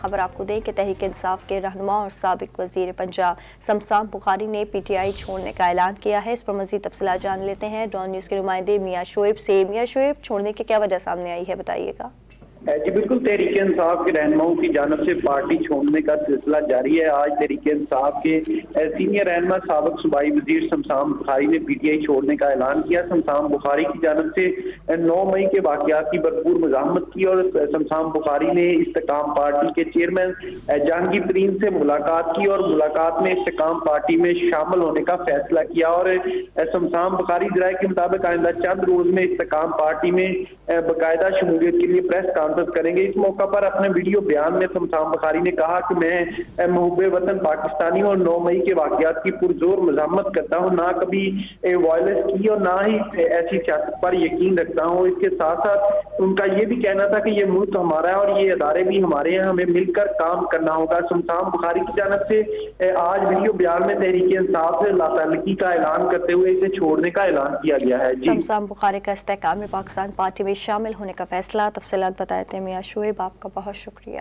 खबर आपको दें कि तहरीक इंसाफ के रहनुमा और साबिक वजीर पंजाब शमशाम बुखारी ने PTI छोड़ने का ऐलान किया है। इस पर मजीद तफसीलात जान लेते हैं डॉन न्यूज़ के नुमाइंदे मियां शोएब से। मियां शोएब, छोड़ने की क्या वजह सामने आई है, बताइएगा। जी बिल्कुल, तहरीक इंसाफ के रहनुमाओं की जानिब से पार्टी छोड़ने का सिलसिला जारी है। आज तहरीक इंसाफ के सीनियर रहनुमा साबिक सूबाई वजीर शमशाम बुखारी ने PTI छोड़ने का ऐलान किया। शमशाम बुखारी की जानिब से 9 मई के वाकयात की भरपूर मज़ाहमत की और शमशाम बुखारी ने इस्तेकाम पार्टी के चेयरमैन जहांगीर तरीन से मुलाकात की और मुलाकात में इस्तेकाम पार्टी में शामिल होने का फैसला किया। और शमशाम बुखारी जराये के मुताबिक आइंदा चंद रोज में इस्तेकाम पार्टी में बाकायदा शमूलियत के लिए प्रेस कॉन्फ्रेंस करेंगे। इस मौका पर अपने वीडियो बयान में शमशाम बुखारी ने कहा कि मैं महबूबे वतन पाकिस्तानी और 9 मई के वाकयात की पुरजोर मज़म्मत करता हूँ, ना कभी वायलेंस की और ना ही ऐसी सियासत पर यकीन रखता हूँ। इसके साथ साथ उनका ये भी कहना था कि ये मुल्क हमारा है और ये अदारे भी हमारे हैं, हमें मिलकर काम करना होगा। शमशाम बुखारी की जानिब से आज वीडियो बयान में तहरीक इंसाफ से लाताल्लुकी का ऐलान करते हुए इसे छोड़ने का ऐलान किया गया है। शमशाम बुखारी का इस्तेकाम में पाकिस्तान पार्टी में शामिल होने का फैसला। तफसीलात बताए थे मियां शोएब, आपका बहुत शुक्रिया।